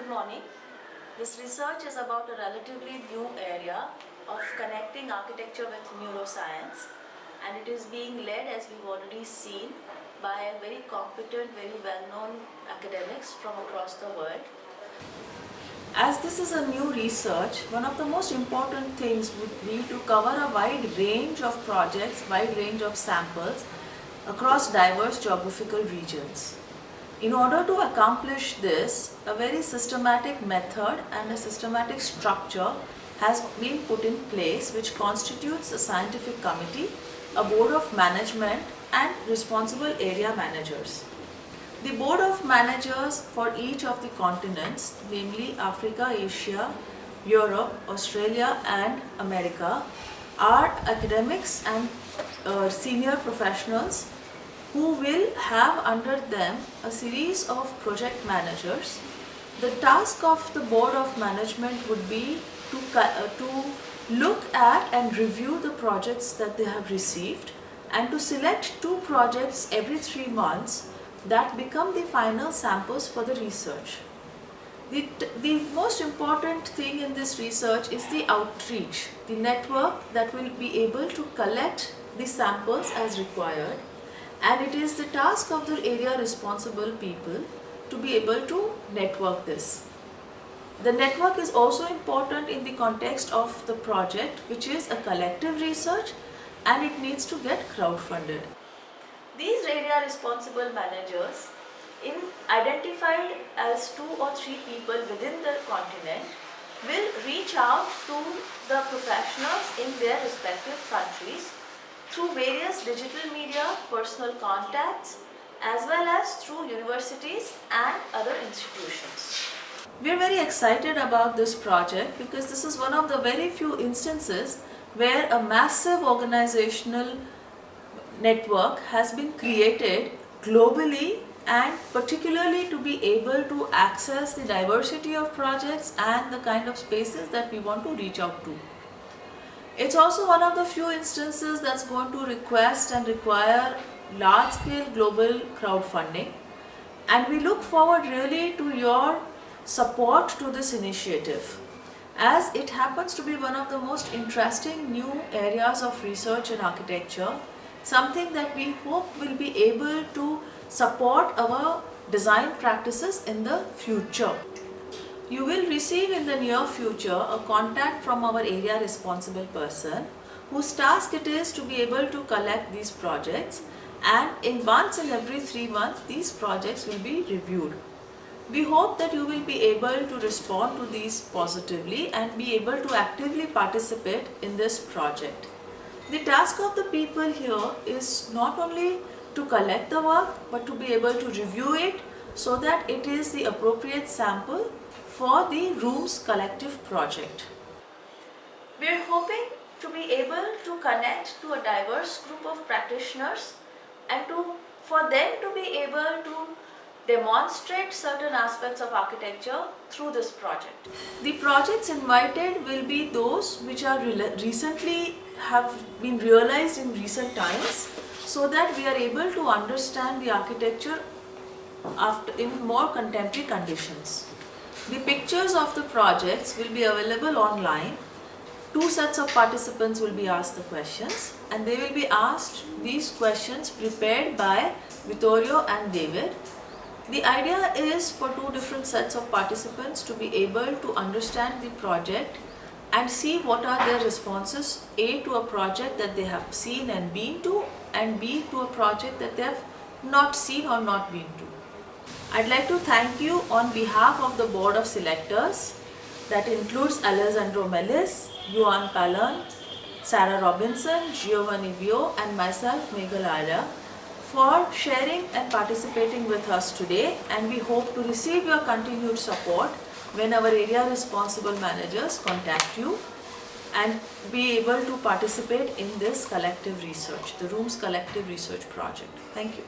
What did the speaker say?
Good morning. This research is about a relatively new area of connecting architecture with neuroscience, and it is being led, as we've already seen, by a very competent, very well-known academics from across the world. As this is a new research, one of the most important things would be to cover a wide range of projects, wide range of samples across diverse geographical regions. In order to accomplish this, a very systematic method and a systematic structure has been put in place, which constitutes a scientific committee, a board of management and responsible area managers. The board of managers for each of the continents, namely Africa, Asia, Europe, Australia and America, are academics and senior professionals who will have under them a series of project managers. The task of the board of management would be to look at and review the projects that they have received and to select 2 projects every 3 months that become the final samples for the research. The most important thing in this research is the outreach, the network that will be able to collect the samples as required, and it is the task of the area responsible people to be able to network this. The network is also important in the context of the project, which is a collective research and it needs to get crowdfunded. These area responsible managers, identified as 2 or 3 people within the continent, will reach out to the professionals in their respective countries through various digital media, personal contacts, as well as through universities and other institutions. We are very excited about this project because this is one of the very few instances where a massive organizational network has been created globally and particularly to be able to access the diversity of projects and the kind of spaces that we want to reach out to. It's also one of the few instances that's going to request and require large-scale global crowdfunding, and we look forward really to your support to this initiative, as it happens to be one of the most interesting new areas of research in architecture, something that we hope will be able to support our design practices in the future. You will receive in the near future a contact from our area responsible person whose task it is to be able to collect these projects, and once in every 3 months these projects will be reviewed. We hope that you will be able to respond to these positively and be able to actively participate in this project. The task of the people here is not only to collect the work but to be able to review it so that it is the appropriate sample for the Rooms Collective project. We are hoping to be able to connect to a diverse group of practitioners and for them to be able to demonstrate certain aspects of architecture through this project. The projects invited will be those which are recently have been realized in recent times, so that we are able to understand the architecture in more contemporary conditions. The pictures of the projects will be available online. 2 sets of participants will be asked the questions, and they will be asked these questions prepared by Vittorio and David. The idea is for 2 different sets of participants to be able to understand the project and see what are their responses, A, to a project that they have seen and been to, and B, to a project that they have not seen or not been to. I'd like to thank you on behalf of the board of selectors, that includes Alessandro Mellis, Yuan Palan, Sarah Robinson, Giovanni Vio and myself, Meghal Arya, for sharing and participating with us today, and we hope to receive your continued support when our area responsible managers contact you and be able to participate in this collective research, the Rooms Collective Research Project. Thank you.